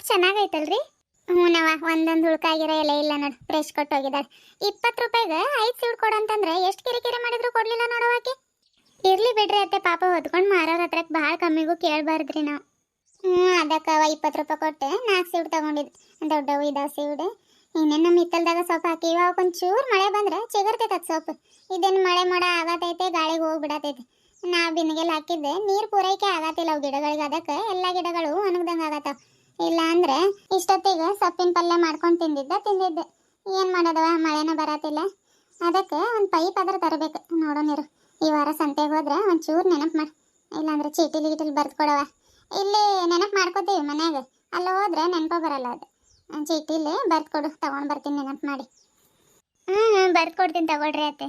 ಸೊಪ್ಪು ಚೆನ್ನಾಗೈತಲ್ರಿ? ಹ್ಞೂನವ, ಒಂದೊಂದು ಹುಳ್ಕಾಗಿರೋ ಎಲೆ ಇಲ್ಲ ನೋಡು, ಫ್ರೆಶ್ ಕೊಟ್ಟು ಹೋಗಿದ್ದಾಳೆ. 20 ರೂಪಾಯಿಗೆ 5 ಸೀಡ್ ಕೊಡಂತಂದ್ರೆ ಎಷ್ಟು ಕಿರಿಕಿರಿ ಮಾಡಿದ್ರು ಕೊಡ್ಲಿಲ್ಲ ನೋಡವಾಕಿ. ಇರ್ಲಿ ಬಿಡ್ರಿ ಅತ್ತೆ, ಪಾಪ ಹೊತ್ಕೊಂಡು ಮಾರೋರ ಹತ್ರಕ್ಕೆ ಭಾಳ ಕಮ್ಮಿಗೂ ಕೇಳಬಾರ್ದ್ರಿ ನಾವು. ಅದಕ್ಕೆ 20 ರೂಪಾಯಿ ಕೊಟ್ಟು 4 ಸೀಡ್ ತಗೊಂಡಿದ್ದು, ದೊಡ್ಡವು ಇದಾವ ಸೀಡ್. ಇನ್ನೇನು ನಮ್ಮ ಹಿತ್ತಲ್ದಾಗ ಸೊಪ್ಪು ಹಾಕಿ ಇವಾಗ ಒಂಚೂರು ಮಳೆ ಬಂದ್ರೆ ಚಿಗರ್ತೈತೆ ಅದು ಸೊಪ್ಪು. ಇದೇನು ಮಳೆ ಮೋಡ ಆಗತೈತೆ, ಗಾಳಿಗೆ ಹೋಗ್ಬಿಡತೈತೆ. ನಾ ಬಿನ್ಗೆಲ್ ಹಾಕಿದ್ದೆ, ನೀರು ಪೂರೈಕೆ ಆಗತ್ತಿಲ್ಲ ಅವು ಗಿಡಗಳಿಗೆ, ಅದಕ್ಕೆ ಎಲ್ಲ ಗಿಡಗಳು ಒಣಗ್ದಂಗೆ ಆಗತ್ತಾವ. ಇಲ್ಲ ಅಂದ್ರೆ ಇಷ್ಟೊತ್ತಿಗೆ ಸೊಪ್ಪಿನ ಪಲ್ಯ ಮಾಡ್ಕೊಂಡು ತಿಂದಿದ್ದೆ. ಏನು ಮಾಡೋದವ, ಮಳೆನ ಬರತ್ತಿಲ್ಲ. ಅದಕ್ಕೆ ಒಂದು ಪೈಪ್ ಆದ್ರೆ ತರಬೇಕು. ನೋಡೋಣಿರು, ಈ ವಾರ ಸಂತೆಗೆ ಹೋದ್ರೆ ಒಂಚೂರು ನೆನಪು ಮಾಡಿ, ಇಲ್ಲಾಂದ್ರೆ ಚೀಟಿಲಿ ಬರ್ದು ಕೊಡವ. ಇಲ್ಲಿ ನೆನಪು ಮಾಡ್ಕೋತೀವಿ ಮನ್ಯಾಗ, ಅಲ್ಲಿ ಹೋದ್ರೆ ನೆನಪ ಬರಲ್ಲ. ಅದು ಚೀಟಿಲಿ ಬರ್ದು ಕೊಡು, ತಗೊಂಡು ಬರ್ತೀನಿ ನೆನಪು ಮಾಡಿ. ಬರ್ದು ಕೊಡ್ತೀನಿ ತಗೊಳ್ರಿ ಅತ್ತೆ.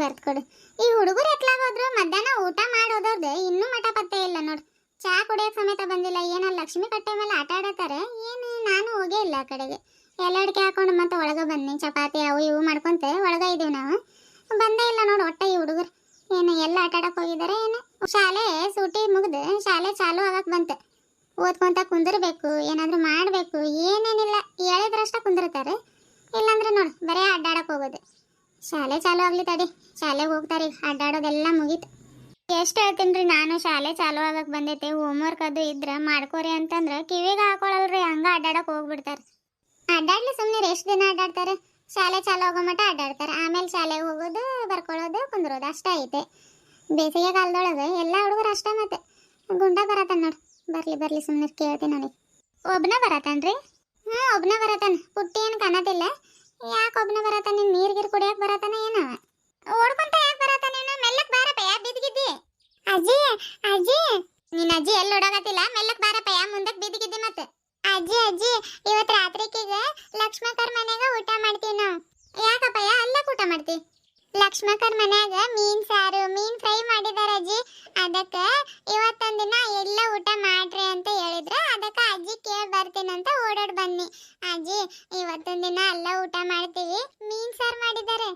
ಬರ್ದು ಕೊಡು. ಈ ಹುಡುಗರು ಎತ್ಲಾಗೋದ್ರು ಮಧ್ಯಾಹ್ನ ಊಟ ಮಾಡೋದವ್ರದ್ದು ಇನ್ನೂ ಮಠ ಪತ್ತೆ ಇಲ್ಲ ನೋಡು. ಚಾ ಕುಡಿಯೋಕೆ ಸಮೇತ ಬಂದಿಲ್ಲ. ಏನೋ ಲಕ್ಷ್ಮಿ ಕಟ್ಟೆ ಮೇಲೆ ಆಟ ಆಡತ್ತಾರೆ. ಏನು ನಾನು ಹೋಗೇ ಇಲ್ಲ ಆ ಕಡೆಗೆ. ಎಲ್ಲ ಅಡಿಕೆ ಹಾಕೊಂಡು ಮತ್ತೆ ಒಳಗೆ ಬನ್ನಿ, ಚಪಾತಿ ಅವು ಇವು ಮಾಡ್ಕೊಂತ ಒಳಗೆ ಇದೀವಿ ನಾವು. ಬಂದೇ ಇಲ್ಲ ನೋಡು ಒಟ್ಟ ಈ ಹುಡುಗರು. ಏನು ಎಲ್ಲ ಆಟ ಆಡಕ್ಕೆ ಹೋಗಿದ್ದಾರೆ ಏನು. ಶಾಲೆ ಸೂಟಿ ಮುಗಿದು ಶಾಲೆ ಚಾಲು ಆಗಕ್ಕೆ ಬಂತು. ಓದ್ಕೊಂತ ಕುಂದಿರ್ಬೇಕು, ಏನಾದರೂ ಮಾಡಬೇಕು, ಏನೇನಿಲ್ಲ. ಹೇಳಿದ್ರಷ್ಟ ಕುಂದಿರ್ತಾರೆ, ಇಲ್ಲಾಂದ್ರೆ ನೋಡು ಬರೀ ಅಡ್ಡಾಡಕ್ಕೆ ಹೋಗೋದು. ಶಾಲೆ ಚಾಲು ಆಗಲಿ ತಡಿ, ಶಾಲೆಗೆ ಹೋಗ್ತಾರೆ. ಅಡ್ಡಾಡೋದೆಲ್ಲ ಮುಗೀತು. ಎಷ್ಟು ಹೇಳ್ತೀನಿ ನಾನು, ಶಾಲೆ ಚಾಲು ಆಗಕ್ಕೆ ಬಂದೈತೆ, ಹೋಮ್ವರ್ಕ್ ಅದು ಇದ್ರೆ ಮಾಡ್ಕೋರಿ ಅಂತಂದ್ರೆ ಕಿವಿಗೆ ಹಾಕೊಳಲ್ರಿ, ಹಂಗೆ ಅಡ್ಡಾಡಕ್ಕೆ ಹೋಗ್ಬಿಡ್ತಾರೆ. ಅಡ್ಡಾಡ್ಲಿ ಸುಮ್ಮನೆ, ಎಷ್ಟು ದಿನ ಅಡ್ಡಾಡ್ತಾರೆ? ಶಾಲೆ ಚಾಲು ಆಗೋ ಮಟ್ಟ ಅಡ್ಡಾಡ್ತಾರೆ, ಆಮೇಲೆ ಶಾಲೆಗೆ ಹೋಗೋದು, ಬರ್ಕೊಳ್ಳೋದು, ಕುಂದ್ರೋದು ಅಷ್ಟೇ ಐತೆ. ಬೇಸಿಗೆ ಕಾಲದೊಳಗೆ ಎಲ್ಲ ಹುಡುಗರು ಅಷ್ಟೇ. ಮತ್ತೆ ಗುಂಡ ಬರತಾನ ನೋಡು, ಬರ್ಲಿ ಸುಮ್ಮನೆ ಕೇಳ್ತೀನಿ ನನಗೆ. ಒಬ್ಬನ ಬರತಾನ್ರಿ? ಒಬ್ಬನ ಬರತಾನ. ಪುಟ್ಟಿ ಏನು ಕಾಣತಿಲ್ಲ. ಯಾಕೆ ಒಬ್ಬನ ಬರತಾನ? ನೀರ್ಗಿರು ಕುಡಿಯಕ್ಕೆ ಬರತಾನ ಏನೋ? ಓಡ್ಕೊಂತ ಯಾಕೆ ಬರತಾನ? ಮೆಲ್ಲಕ್ ಬಾರಪ್ಪಯ್ಯ, ಬಿದ್ದಿಗಿದ್ದಿ. ಅಜ್ಜಿ ನಿನ್ನ ಅಜ್ಜಿ ಎಲ್ಲಿ ಓಡಾಗತ್ತಿಲ್ಲ, ಮೆಲ್ಲಕ್ ಬಾರಪ್ಪಯ್ಯ, ಮುಂದಕ್ಕೆ ಬಿದ್ದಿಗಿದ್ದಿ. ಮತ್ತೆ ಅಜ್ಜಿ ಇವತ್ತು ರಾತ್ರಿಕಿಗೆ ಲಕ್ಷ್ಮಕ್ಕರ್ ಮನೆಯಾಗ ಊಟ ಮಾಡ್ತೀವಿ ನಾವು. ಯಾಕಪ್ಪಯ್ಯ ಅಲ್ಲೇ ಊಟ ಮಾಡ್ತಿ? ಲಕ್ಷ್ಮಕ್ಕರ್ ಮನ್ಯಾಗ ಮೀನ್ ಸಾರು, ಮೀನ್ ಫ್ರೈ ಮಾಡಿದಾರ ಅಜ್ಜಿ. ಅದಕ್ಕೆ ಇವತ್ತೊಂದಿನ ಎಲ್ಲ ಊಟ ಮಾಡ್ರಿ ಅಂತ ಹೇಳಿದ್ರ, ಅದಕ್ಕೆ ಅಜ್ಜಿ ಕೇಳಿ ಬರ್ತೀನಂತ ಓಡಾಡ್ ಬನ್ನಿ. ಅಜ್ಜಿ ಇವತ್ತೊಂದಿನ ಎಲ್ಲ ಊಟ ಮಾಡ್ತೀವಿ, ಮೀನ್ ಸಾರು ಮಾಡಿದ್ದಾರೆ.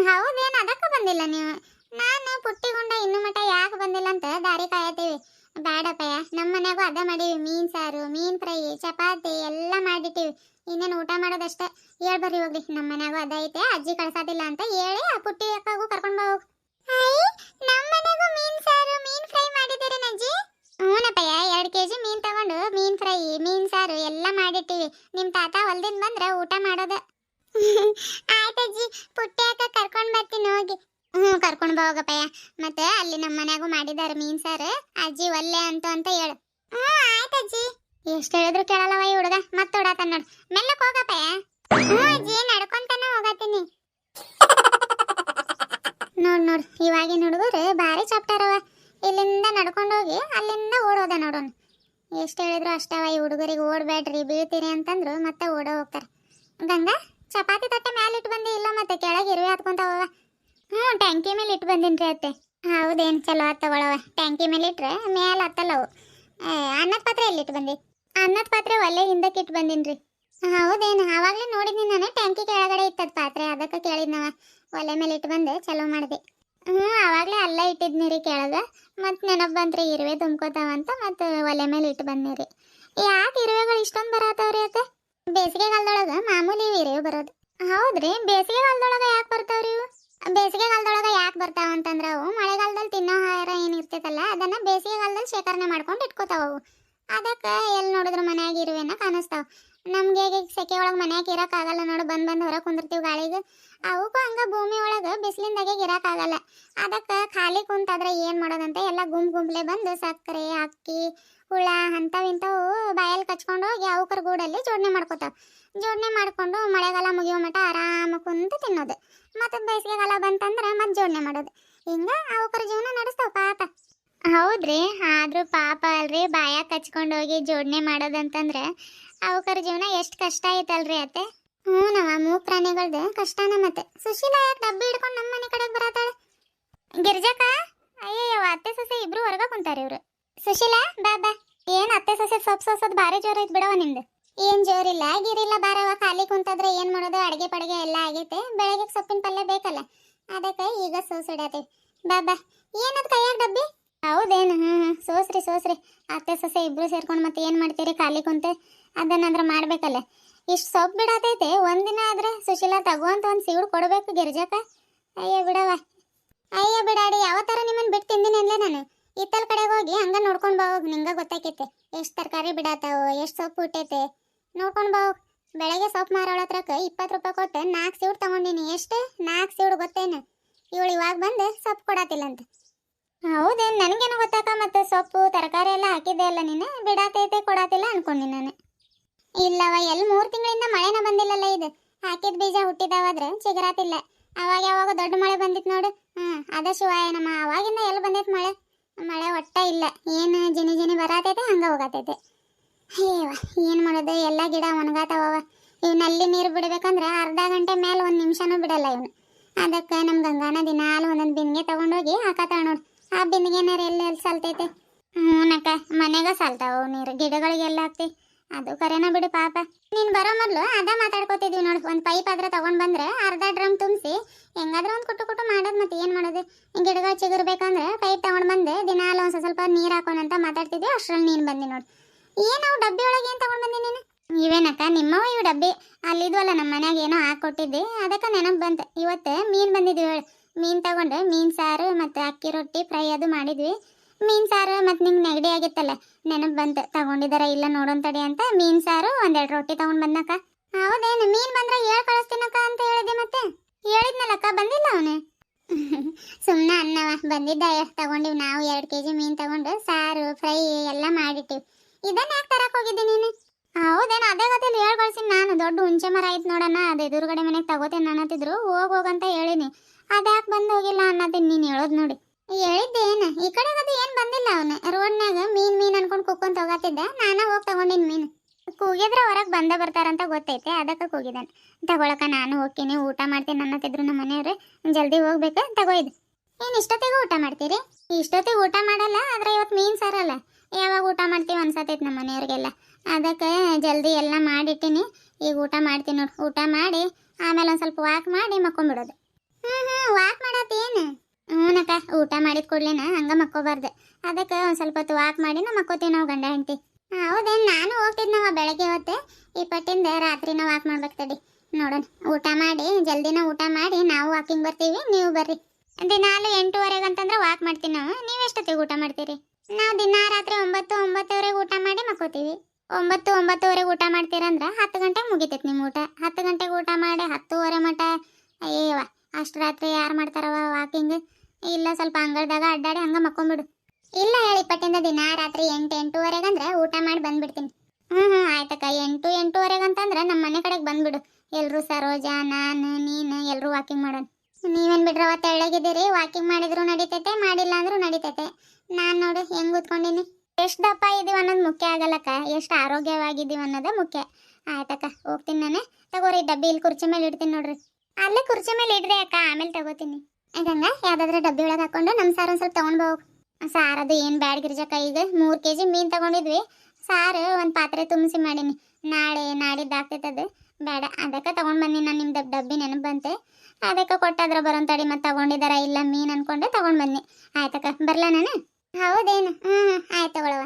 ಹೌದೇನು, ಅದಕ್ಕೆ ಬಂದಿಲ್ಲ ನೀವು? ನಾನು ಪುಟ್ಟಿಗೊಂಡ ಇನ್ನು ಮಟ ಯಾಕೆ ಬಂದಿಲ್ಲ ಅಂತ ದಾರಿ ಕಾಯತೀವಿ. ಬೇಡಪ್ಪಯ್ಯ, ನಮ್ಮ ಮನ್ಯಾಗೂ ಅದ ಮಾಡೀವಿ, ಮೀನ್ ಸಾರು, ಮೀನ್ ಫ್ರೈ, ಚಪಾತಿ ಎಲ್ಲ ಮಾಡಿಟ್ಟಿವಿ. ಇನ್ನೇನು ಊಟ ಮಾಡೋದಷ್ಟೇ. ಹೇಳ್ಬರ್ರಿ ಹೋಗ್ರಿ, ನಮ್ಮ ಮನ್ಯಾಗೂ ಅದ ಐತೆ, ಅಜ್ಜಿ ಕಳ್ಸೋದಿಲ್ಲ ಅಂತ ಹೇಳಿ ಆ ಪುಟ್ಟಿ ಅಕ್ಕಗೂ ಕರ್ಕೊಂಡು ಹೋಗು. ನಮ್ಮ ಮನೆಗೂ ಮೀನ್ ಸಾರು, ಮೀನ್ ಫ್ರೈ ಮಾಡಿದ್ದೀರಿ ಅಜ್ಜಿ? ಹ್ಞೂನಪ್ಪಯ್ಯ, 2 kg ಮೀನ್ ತಗೊಂಡು ಮೀನ್ ಫ್ರೈ, ಮೀನ್ ಸಾರು ಎಲ್ಲ ಮಾಡಿಟ್ಟಿವಿ. ನಿಮ್ಮ ತಾತ ಹೊಲ್ದಿಂದ ಬಂದ್ರೆ ಊಟ ಮಾಡೋದ. ಆಯ್ತಜ್ಜಿ, ಪುಟ್ಟಿ ಅಕ್ಕ ಕರ್ಕೊಂಡು ಬರ್ತೀನಿ ಹೋಗಿ. ಕರ್ಕೊಂಡು ಹೋಗಪ್ಪಯ್ಯ. ಮತ್ತೆ ಅಲ್ಲಿ ನಮ್ಮ ಮನ್ಯಾಗೂ ಮಾಡಿದಾರೆ ಮೀನ್ ಸಾರು, ಅಜ್ಜಿ ಒಲ್ಲೆ ಅಂತ ಹೇಳು. ಆಯ್ತಜ್ಜಿ. ಎಷ್ಟು ಹೇಳಿದ್ರು ಕೇಳಲ್ಲವ ಈ ಹುಡುಗ, ಮತ್ತೆ ಓಡಾತಾನ ನೋಡು. ಮೆಲ್ಲಕ್ ಹೋಗಪ್ಪಯ್ಯ. ಅಜ್ಜಿ, ನಡ್ಕೊಂತಾನೆ ಹೋಗತ್ತೀನಿ. ನೋಡು ಇವಾಗಿನ ಹುಡುಗರು ಭಾರಿ ಚಾಪ್ಟಾರವ. ಇಲ್ಲಿಂದ ನಡ್ಕೊಂಡು ಹೋಗಿ ಅಲ್ಲಿಂದ ಓಡೋದ ನೋಡೋಣ. ಎಷ್ಟು ಹೇಳಿದ್ರು ಅಷ್ಟವ ಈ ಹುಡುಗರಿಗೆ, ಓಡಬೇಡ್ರಿ ಬೀಳ್ತೀರಿ ಅಂತಂದ್ರು ಮತ್ತೆ ಓಡೋ ಹೋಗ್ತಾರೆ. ಗಂಗಾ, ಚಪಾತಿ ತಟ್ಟೆ ಮೇಲೆ ಇಟ್ಟು ಬಂದಿ ಇಲ್ಲ? ಮತ್ತೆ ಕೆಳಗೆ ಇರುವೆ ಹತ್ಕೊಂತ ಹೋಗ. ಟ್ಯಾಂಕಿ ಮೇಲೆ ಇಟ್ಟು ಬಂದಿನ್ರಿ ಅತ್ತೆ. ಹೌದೇನು, ಚಲೋ ಹತ್ತವಳವ. ಟ್ಯಾಂಕಿ ಮೇಲೆ ಇಟ್ರೆ ಮೇಲೆ ಹತ್ತಲ್ಲವು. ಅನ್ನದ ಪಾತ್ರೆ ಎಲ್ಲಿಟ್ಟು ಬಂದಿ? ಅನ್ನದ ಪಾತ್ರೆ ಒಲೆ ಹಿಂದಕ್ಕೆ ಇಟ್ಟು ಬಂದಿನ್ರಿ. ಹೌದೇನು, ಆವಾಗಲೇ ನೋಡಿದ್ನಿ ನಾನು, ಟ್ಯಾಂಕಿ ಕೆಳಗಡೆ ಇತ್ತದ ಪಾತ್ರೆ, ಅದಕ್ಕೆ ಕೇಳಿದ್ನವ. ಒಲೆ ಮೇಲೆ ಇಟ್ಟು ಬಂದೆ, ಚಲೋ ಮಾಡಿದೆ. ಆವಾಗಲೇ ಅಲ್ಲ ಇಟ್ಟಿದ್ನಿ ರೀ ಕೆಳಗೆ. ಮತ್ತೆ ನೆನಪು ಬಂತ್ರಿ ಇರುವೆ ತುಂಬ್ಕೋತಾವ ಅಂತ, ಮತ್ತೆ ಒಲೆ ಮೇಲೆ ಇಟ್ಟು ಬಂದ್ನಿ. ಯಾಕೆ ಇರುವೆಗಳು ಇಷ್ಟೊಂದು ಬರತ್ತವ್ರಿ ಅತ್ತೆ? ಬೇಸಿಗೆ ಕಾಲದೊಳಗೆ ಮಾಮೂಲಿ ಇರುವೆ ಬರೋದು. ಹೌದ್ರಿ, ಬೇಸಿಗೆ ಕಾಲದೊಳಗೆ ಯಾಕೆ ಬರ್ತಾವ್ರಿ ಇವು? ಬೇಸಿಗೆ ಕಾಲದೊಳಗೆ ಯಾಕೆ ಬರ್ತಾವ ಅಂತಂದ್ರೆ, ಅವು ಮಳೆಗಾಲದಲ್ಲಿ ತಿನ್ನೋ ಆಹಾರ ಏನಿರ್ತೈತಲ್ಲ ಅದನ್ನ ಬೇಸಿಗೆ ಕಾಲದಲ್ಲಿ ಶೇಖರಣೆ ಮಾಡ್ಕೊಂಡು ಇಟ್ಕೋತಾವ ಅವು. ಅದಕ್ಕೆ ಎಲ್ಲಿ ನೋಡಿದ್ರು ಮನ್ಯಾಗ ಇರುವೆನ ಕಾಣಿಸ್ತಾವ. ನಮ್ಗೆ ಈಗ ಸೆಕೆ ಒಳಗೆ ಮನ್ಯಾಗ ಇರೋಕ್ಕಾಗಲ್ಲ ನೋಡು, ಬಂದು ಹೊರಗೆ ಕುಂದಿರ್ತೀವಿ ಗಾಳಿಗೆ. ಅವಕ್ಕೂ ಹಂಗೆ ಭೂಮಿ ಒಳಗೆ ಬಿಸಿಲಿಂದಾಗೆ ಇರೋಕ್ಕಾಗಲ್ಲ. ಅದಕ್ಕೆ ಖಾಲಿ ಕುಂತಾದ್ರೆ ಏನು ಮಾಡೋದಂತ ಎಲ್ಲ ಗುಂಪುಲೆ ಬಂದು ಸಕ್ಕರೆ, ಅಕ್ಕಿ, ಹುಳ ಅಂಥವಿಂಥವು ಬಾಯಲ್ಲಿ ಕಚ್ಕೊಂಡು ಹೋಗಿ ಅವಕರ ಗೂಡಲ್ಲಿ ಜೋಡಣೆ ಮಾಡ್ಕೋತಾವ. ಜೋಡಣೆ ಮಾಡಿಕೊಂಡು ಮಳೆಗಾಲ ಮುಗಿಯೋ ಮಟ್ಟ ಆರಾಮ ಕುಂತು ತಿನ್ನೋದು. ಮತ್ತು ಬೇಸಿಗೆಗಾಲ ಬಂತಂದ್ರೆ ಮತ್ತೆ ಜೋಡಣೆ ಮಾಡೋದು. ಹಿಂಗೆ ಅವಕರ ಜೀವನ ನಡೆಸ್ತಾವ ಪಾಪ. ಹೌದ್ರಿ, ಆದರೂ ಪಾಪ ಅಲ್ರಿ, ಬಾಯಾಗ ಕಚ್ಕೊಂಡು ಹೋಗಿ ಜೋಡಣೆ ಮಾಡೋದಂತಂದ್ರೆ ಅವಕರ ಜೀವನ ಎಷ್ಟು ಕಷ್ಟ ಐತಲ್ರಿ ಅತ್ತೆ? ಹ್ಞೂನವ, ಮೂಕ್ ಪ್ರಾಣಿಗಳ್ದು ಕಷ್ಟನ. ಮತ್ತೆ ಸುಶೀಲಾ ಯಾಕೆ ಡಬ್ಬಿ ಹಿಡ್ಕೊಂಡು ನಮ್ಮ ಮನೆ ಕಡೆಗೆ ಬರತ್ತಾಳೆ? ಗಿರ್ಜಕ್ಕ, ಅಯ್ಯಯ್ಯವ, ಅತ್ತೆ ಸೊಸೆ ಇಬ್ರು ಹೊರಗೆ ಕುಂತಾರೆ ಇವ್ರು. ಸುಶೀಲಾ, ಬಾ. ಏನು ಅತ್ತೆ ಸೊಸೆ ಸೊಪ್ಪು ಸೋಸೋದು ಭಾರಿ ಜೋರು ಐತೆ ಬಿಡವ ನಿಮ್ದು. ಏನು ಜೋರಿಲ್ಲ ಗಿರಿಲ್ಲ, ಬಾರವ. ಖಾಲಿ ಕುಂತಾದ್ರೆ ಏನು ಮಾಡೋದು, ಅಡುಗೆ ಪಡುಗೆ ಎಲ್ಲ ಆಗೈತೆ. ಬೆಳಗ್ಗೆ ಸೊಪ್ಪಿನ ಪಲ್ಯ ಬೇಕಲ್ಲ, ಅದಕ್ಕೆ ಈಗ ಸೋಸಿಡತ್ತೀವಿ. ಬಾ. ಏನದು ಕೈಯಾಗ ಡಬ್ಬಿ? ಹೌದೇನು? ಸೋಸ್ರಿ ಸೋಸ್ರಿ, ಅತ್ತೆ ಸೊಸೆ ಇಬ್ರು ಸೇರ್ಕೊಂಡು ಮತ್ತೆ ಏನು ಮಾಡ್ತೀರಿ ಖಾಲಿ ಕುಂತೆ? ಅದನ್ನಾದ್ರ ಮಾಡ್ಬೇಕಲ್ಲ. ಇಷ್ಟು ಸೊಪ್ಪು ಬಿಡತೈತೆ ಒಂದಿನ ಆದ್ರೆ ಸುಶೀಲಾ ತಗೋಂತ ಒಂದು ಸೀಡು ಕೊಡಬೇಕು ಗಿರ್ಜಕ್ಕ. ಅಯ್ಯ ಬಿಡವ, ಅಯ್ಯ ಬಿಡಾಡಿ, ಯಾವತ್ತರ ನಿಮ್ಮನ್ನು ಬಿಟ್ಟು ತಿಂದಿನೇನ್ಲೆ ನಾನು. ಇತ್ತಲ್ ಕಡೆಗೆ ಹೋಗಿ ಹಂಗ ನೋಡ್ಕೊಂಡು ಬಾ ಹೋಗಿ, ನಿಂಗೆ ಗೊತ್ತಾಕೈತೆ ಎಷ್ಟು ತರಕಾರಿ ಬಿಡಾತಾವು, ಎಷ್ಟು ಸೊಪ್ಪು ಹುಟ್ಟೈತೆ ನೋಡ್ಕೊಂಡು ಬಾ ಹೋಗಿ. ಬೆಳಗ್ಗೆ ಸೊಪ್ಪು ಮಾರೋಳ ಹತ್ರಕ್ಕೆ 20 ರೂಪಾಯಿ ಕೊಟ್ಟು 4 ಸೀಡು ತಗೊಂಡಿನಿ. ಎಷ್ಟು? 4 ಸೀಡು ಗೊತ್ತೇನು? ಇವಳು ಇವಾಗ ಬಂದು ಸೊಪ್ಪು ಕೊಡಾತಿಲ್ಲ ಅಂತ. ಹೌದೇನು? ನನಗೇನು ಗೊತ್ತಾಕ, ಮತ್ತೆ ಸೊಪ್ಪು ತರಕಾರಿ ಎಲ್ಲ ಹಾಕಿದ್ದೆ ಅಲ್ಲ ನೀನು, ಬಿಡಾತೈತೆ ಕೊಡಾತಿಲ್ಲ ಅನ್ಕೊಂಡಿ ನಾನು. ಇಲ್ಲವ, ಎಲ್ಲಿ 3 ತಿಂಗಳಿಂದ ಮಳೆನ ಬಂದಿಲ್ಲಲ್ಲ. ಇದು ಹಾಕಿದ ಬೀಜ ಹುಟ್ಟಿದಾವಾದ್ರೆ ಚಿಗರಾತಿಲ್ಲ. ಅವಾಗ ಯಾವಾಗ ದೊಡ್ಡ ಮಳೆ ಬಂದಿತ್ತು ನೋಡು, ಅದ ಶಿವಾಯ ನಮ್ಮ. ಅವಾಗಿಂದ ಎಲ್ಲಿ ಬಂದೈತೆ ಮಳೆ? ಮಳೆ ಒಟ್ಟ ಇಲ್ಲ. ಏನು ಜಿನಿ ಜಿನಿ ಬರತೈತೆ, ಹಂಗೆ ಹೋಗತೈತೆ. ಹೇವ ಏನು ಮಾಡೋದು, ಎಲ್ಲ ಗಿಡ ಒಣಗಾತಾವ. ಇವನಲ್ಲಿ ನೀರು ಬಿಡಬೇಕಂದ್ರೆ ಅರ್ಧ ಗಂಟೆ ಮೇಲೆ 1 ನಿಮಿಷನೂ ಬಿಡಲ್ಲ ಇವನು. ಅದಕ್ಕೆ ನಮ್ಮ ಗಂಗಾನ ದಿನಾಲು ಒಂದೊಂದು ಬಿಂದಿಗೆ ತಗೊಂಡೋಗಿ ಹಾಕತ್ತಾಳ ನೋಡು. ಆ ಬಿಂದಿಗೆನಾರ ಎಲ್ಲಿ ಸಲ್ತೈತೆ? ಹ್ಞೂನಕ್ಕ, ಮನೆಗ ಸಲ್ತಾವು ನೀರು, ಗಿಡಗಳಿಗೆಲ್ಲ ಹಾಕ್ತಿ. ಅದು ಕರೆನ ಬಿಡು ಪಾಪ. ನೀನು ಬರೋ ಮೊದಲು ಅದ ಮಾತಾಡ್ಕೋತಿದ್ವಿ ನೋಡು. ಒಂದು ಪೈಪ್ ಆದ್ರೆ ತಗೊಂಡು ಬಂದ್ರೆ ಅರ್ಧ ಡ್ರಮ್ ತುಂಬಿಸಿ ಹೆಂಗಾದ್ರೂ ಒಂದು ಕುಟ್ಟು ಕುಟ್ಟು ಮಾಡೋದು. ಮತ್ತೆ ಏನು ಮಾಡೋದು? ಗಿಡಗಳು ಚಿಗುರ್ಬೇಕಂದ್ರೆ ಪೈಪ್ ತಗೊಂಡು ಬಂದು ದಿನಾಲು ಒಂದು ಸ್ವಲ್ಪ ನೀರು ಹಾಕೋಣಂತ ಮಾತಾಡ್ತಿದ್ವಿ. ಅಷ್ಟರಲ್ಲಿ ನೀನು ಬಂದಿ ನೋಡು. ಏನು ಅವು ಡಬ್ಬಿ ಒಳಗೆ ಏನು ತಗೊಂಡು ಬಂದಿ ನೀನು? ಇವೇನಕ್ಕ ನಿಮ್ಮವ ಇವು ಡಬ್ಬಿ? ಅಲ್ಲಿದ್ವಲ್ಲ ನಮ್ಮ ಮನ್ಯಾಗ ಏನೋ ಹಾಕ್ಕೊಟ್ಟಿದ್ದೆ, ಅದಕ್ಕೆ ನೆನಪು ಬಂತು. ಇವತ್ತು ಮೀನು ಬಂದಿದ್ವಿ ಹೇಳು. ಮೀನು ತಗೊಂಡು ಮೀನು ಸಾರು ಮತ್ತು ಅಕ್ಕಿ ರೊಟ್ಟಿ ಫ್ರೈ ಅದು ಮಾಡಿದ್ವಿ. ಮೀನು ಸಾರು ಮತ್ತು ನಿಂಗೆ ನೆಗಡಿ ಆಗಿತ್ತಲ್ಲ, ನೆನಪು ಬಂತು. ತಗೊಂಡಿದಾರ ಇಲ್ಲ ನೋಡೋಂತಡಿ ಅಂತ ಮೀನು ಸಾರು 1-2 ರೊಟ್ಟಿ ತಗೊಂಡು ಬಂದಕ್ಕ. ಹೌದೇನು? ಮೀನು ಬಂದ್ರೆ ಹೇಳಿ ಕಳಿಸ್ತೀನಕ್ಕ ಅಂತ ಹೇಳಿದೆ. ಮತ್ತೆ ಹೇಳಿದ್ನಲ್ಲಕ್ಕ, ಬಂದಿಲ್ಲ ಅವನು. ಸುಮ್ಮನೆ ಅನ್ನವ, ಬಂದಿದ್ದ ತಗೊಂಡಿವಿ ನಾವು. 2 kg ಮೀನು ತಗೊಂಡು ಸಾರು ಫ್ರೈ ಎಲ್ಲ ಮಾಡಿಟ್ಟಿವಿ. ಇದನ್ನ ಯಾಕೆ ತರಕ್ಕೆ ಹೋಗಿದ್ದೆ ನೀನು? ಹೌದೇನು? ಅದೇ ಗತಿಯಲ್ಲಿ ಹೇಳಿ ಕಳ್ಸಿನಿ ನಾನು. ದೊಡ್ಡ ಹುಂಚೆ ಮರ ಆಯ್ತು ನೋಡೋಣ, ಅದು ಎದುರುಗಡೆ ಮನೆಗೆ ತಗೋತೇನೆ ಅನ್ನತ್ತಿದ್ರು. ಹೋಗಂತ ಹೇಳಿನಿ. ಅದ್ಯಾಕೆ ಬಂದು ಹೋಗಿಲ್ಲ ಅನ್ನತ್ತೀನಿ ನೀನು ಹೇಳೋದು ನೋಡಿ. ಹೇಳಿದ್ದೇನು? ಈ ಕಡೆ ಅದು ಏನು ಬಂದಿಲ್ಲ ಅವನು. ರೋಡ್ನಾಗ ಮೀನು ಅನ್ಕೊಂಡು ಕುಕ್ಕೊಂತ ಹೋಗತ್ತಿದ್ದ. ನಾನು ಹೋಗಿ ತಗೊಂಡಿನಿ ಮೀನು. ಕೂಗಿದ್ರೆ ಹೊರಗೆ ಬಂದೇ ಬರ್ತಾರಂತ ಗೊತ್ತೈತೆ, ಅದಕ್ಕೆ ಕೂಗಿದ್ದಾನೆ. ತಗೊಳಕ ನಾನು ಹೋಗ್ತೀನಿ, ಊಟ ಮಾಡ್ತೀನಿ ಅನ್ನತ್ತಿದ್ರು ನಮ್ಮ ಮನೆಯವ್ರು. ಜಲ್ದಿ ಹೋಗ್ಬೇಕು, ತಗೋಯ್ದು. ಏನು ಇಷ್ಟೊತ್ತಿಗೂ ಊಟ ಮಾಡ್ತೀರಿ? ಇಷ್ಟೊತ್ತಿಗೆ ಊಟ ಮಾಡಲ್ಲ, ಆದ್ರೆ ಇವತ್ತು ಮೀನು ಸಾರಲ್ಲ. ಯಾವಾಗ ಊಟ ಮಾಡ್ತೀವಿ ಅನ್ಸತೈತೆ ನಮ್ಮ ಮನೆಯವ್ರಿಗೆಲ್ಲ. ಅದಕ್ಕೆ ಜಲ್ದಿ ಎಲ್ಲ ಮಾಡಿಟ್ಟಿನಿ. ಈಗ ಊಟ ಮಾಡ್ತೀನಿ ನೋಡು. ಊಟ ಮಾಡಿ ಆಮೇಲೆ ಒಂದು ಸ್ವಲ್ಪ ವಾಕ್ ಮಾಡಿ ಮಕ್ಕೊಂಬಿಡೋದು. ವಾಕ್ ಮಾಡತ್ತೇನು? ಹ್ಞೂನಕ್ಕ, ಊಟ ಮಾಡಿದ ಕೂಡ್ಲೇನ ಹಂಗೆ ಮಕ್ಕೋಬಾರ್ದು. ಅದಕ್ಕೆ ಒಂದು ಸ್ವಲ್ಪ ಹೊತ್ತು ವಾಕ್ ಮಾಡಿ ನಾವು ಮಕ್ಕೋತೀವಿ ನಾವು ಗಂಡ ಹೆಂಡ್ತಿ. ಹೌದೇನು? ನಾನು ಹೋಗ್ತಿದ್ನವ ಬೆಳಗ್ಗೆ ಹೊತ್ತು. ಈ ಪಟ್ಟಿಂದ ರಾತ್ರಿನ ವಾಕ್ ಮಾಡ್ಬೇಕು ತಡಿ. ನೋಡೋಣ, ಊಟ ಮಾಡಿ ಜಲ್ದಿನ ಊಟ ಮಾಡಿ ನಾವು ವಾಕಿಂಗ್ ಬರ್ತೀವಿ, ನೀವು ಬರ್ರಿ. ದಿನಾಲು 8:30 ಅಂತಂದ್ರೆ ವಾಕ್ ಮಾಡ್ತೀವಿ ನಾವು. ನೀವು ಎಷ್ಟೊತ್ತಿಗೆ ಊಟ ಮಾಡ್ತೀರಿ? ನಾವು ದಿನ ರಾತ್ರಿ 9-9:30 ಊಟ ಮಾಡಿ ಮಕ್ಕೋತೀವಿ. 9-9:30 ಊಟ ಮಾಡ್ತೀರಂದ್ರೆ 10 ಗಂಟೆಗೆ ಮುಗಿತೈತೆ ನಿಮ್ಮ ಊಟ. 10 ಗಂಟೆಗೆ ಊಟ ಮಾಡಿ 10:30 ಮಟ. ಅಯ್ಯವ, ಅಷ್ಟು ರಾತ್ರಿ ಯಾರು ಮಾಡ್ತಾರವ ವಾಕಿಂಗ್? ಇಲ್ಲ, ಸ್ವಲ್ಪ ಅಂಗಳದಾಗ ಅಡ್ಡಾಡಿ ಹಂಗೆ ಮಕ್ಕೊಂಬಿಡು. ಇಲ್ಲ ಹೇಳಿ, ಪಟ್ಟಿಂದ ದಿನ ರಾತ್ರಿ 8-8:30 ಅಂದ್ರೆ ಊಟ ಮಾಡಿ ಬಂದ್ಬಿಡ್ತೀನಿ. ಆಯ್ತಕ್ಕ. 8-8:30 ಅಂತಂದ್ರೆ ನಮ್ಮ ಮನೆ ಕಡೆಗೆ ಬಂದ್ಬಿಡು. ಎಲ್ಲರೂ ಸರೋಜಾ, ನಾನು, ನೀನು ಎಲ್ಲರೂ ವಾಕಿಂಗ್ ಮಾಡೋಣ. ನೀವೇನು ಬಿಡ್ರವ, ತೆಳ್ಳಗಿದ್ದೀರಿ. ವಾಕಿಂಗ್ ಮಾಡಿದ್ರು ನಡೀತೈತೆ, ಮಾಡಿಲ್ಲ ಅಂದ್ರೂ ನಡೀತೈತೆ. ನಾನು ನೋಡು ಹೆಂಗೆ ಕೂತ್ಕೊಂಡಿನಿ. ಎಷ್ಟು ದಪ್ಪ ಇದೀವಿ ಅನ್ನೋದು ಮುಖ್ಯ ಆಗಲ್ಲಕ್ಕ, ಎಷ್ಟು ಆರೋಗ್ಯವಾಗಿದ್ದೀವಿ ಅನ್ನೋದೇ ಮುಖ್ಯ. ಆಯ್ತಕ್ಕ, ಹೋಗ್ತೀನಿ ನಾನು. ತಗೋರಿ, ಡಬ್ಬಿ ಇಲ್ಲಿ ಕುರ್ಚಿ ಮೇಲೆ ಇಡ್ತೀನಿ ನೋಡ್ರಿ. ಅಲ್ಲೇ ಕುರ್ಚಿ ಮೇಲೆ ಇಡ್ರಿ ಅಕ್ಕ, ಆಮೇಲೆ ತಗೋತೀನಿ. ಹಂಗ ಯಾವುದಾದ್ರೂ ಡಬ್ಬಿ ಒಳಗೆ ಹಾಕೊಂಡು ನಮ್ಮ ಸಾರು ಒಂದು ಸ್ವಲ್ಪ ತೊಗೊಂಡು ಹೋಗು. ಸಾರದು ಏನು ಬ್ಯಾಡ್ ಗಿರ್ಜಕ್ಕ. ಈಗ 3 kg ಮೀನು ತಗೊಂಡಿದ್ವಿ. ಸಾರು ಒಂದು ಪಾತ್ರೆ ತುಂಬಿಸಿ ಮಾಡೀನಿ. ನಾಳೆ ನಾಡಿದ್ದು ಆಗ್ತೈತದು, ಬೇಡ. ಅದಕ್ಕೆ ತೊಗೊಂಡು ಬಂದೀನಿ ನಾನು. ನಿಮ್ದು ಡಬ್ಬಿ ನೆನಪು ಬಂತೆ, ಅದಕ್ಕೆ ಕೊಟ್ಟಾದ್ರೆ ಬರೋನ್ ತಡಿ. ಮತ್ತೆ ತಗೊಂಡಿದಾರ ಇಲ್ಲ ಮೀನು ಅನ್ಕೊಂಡೆ ತೊಗೊಂಡು ಬನ್ನಿ. ಆಯ್ತಕ್ಕ, ಬರಲ ನಾನು? ಹೌದೇನು? ಆಯ್ತು ತಗೊಳವ.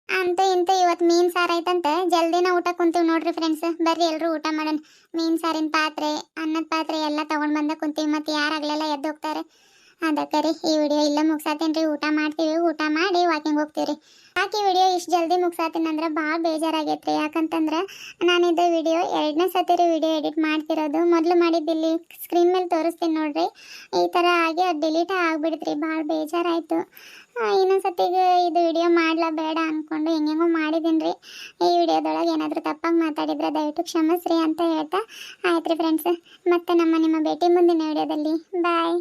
ಅಂತೂ ಇಂತೂ ಇವತ್ತು ಮೀನು ಸಾರು ಐತಂತ ಜಲ್ದಿನ ಊಟ ಕುಂತೀವಿ ನೋಡ್ರಿ ಫ್ರೆಂಡ್ಸ್. ಬರ್ರಿ ಎಲ್ಲರೂ ಊಟ ಮಾಡೋಣ. ಮೀನು ಸಾರಿನ ಪಾತ್ರೆ, ಅನ್ನದ ಪಾತ್ರೆ ಎಲ್ಲ ತೊಗೊಂಡು ಬಂದ ಕುಂತೀವಿ. ಮತ್ತು ಯಾರಾಗಲೆಲ್ಲ ಎದ್ದು ಹೋಗ್ತಾರೆ. ಅದಕ್ಕೆ ರೀ ಈ ವಿಡಿಯೋ ಇಲ್ಲ ಮುಗ್ಸಾತೀನಿ ರೀ. ಊಟ ಮಾಡ್ತೀವಿ, ಊಟ ಮಾಡಿ ವಾಕಿಂಗ್ ಹೋಗ್ತೀವಿ ರೀ. ಯಾಕೆ ಈ ವಿಡಿಯೋ ಇಷ್ಟು ಜಲ್ದಿ ಮುಗ್ಸಾತೀನಿ ಅಂದ್ರೆ ಭಾಳ ಬೇಜಾರಾಗೈತೆ ರೀ. ಯಾಕಂತಂದ್ರೆ ನಾನಿದು ವಿಡಿಯೋ 2ನೇ ಸತಿ ರೀ ವಿಡಿಯೋ ಎಡಿಟ್ ಮಾಡ್ತಿರೋದು. ಮೊದಲು ಮಾಡಿದ್ದಿಲ್ಲಿ ಸ್ಕ್ರೀನ್ ಮೇಲೆ ತೋರಿಸ್ತೀನಿ ನೋಡ್ರಿ. ಈ ಥರ ಆಗಿ ಅದು ಡಿಲೀಟ್ ಆಗಿಬಿಡ್ತ್ರಿ. ಭಾಳ ಬೇಜಾರಾಯಿತು. ಇನ್ನೊಂದು ಸತಿಗೆ ಇದು ವಿಡಿಯೋ ಮಾಡ್ಲಾ ಬೇಡ ಅಂದ್ಕೊಂಡು ಹೆಂಗೆಂಗೋ ಮಾಡಿದ್ದೀನಿ ರೀ. ಈ ವಿಡಿಯೋದೊಳಗೆ ಏನಾದರೂ ತಪ್ಪಾಗಿ ಮಾತಾಡಿದರೆ ದಯವಿಟ್ಟು ಕ್ಷಮಿಸ್ರಿ ಅಂತ ಹೇಳ್ತಾ ಆಯ್ತು ರೀ ಫ್ರೆಂಡ್ಸ್. ಮತ್ತೆ ನಿಮ್ಮ ಭೇಟಿ ಮುಂದಿನ ವಿಡಿಯೋದಲ್ಲಿ. ಬಾಯ್.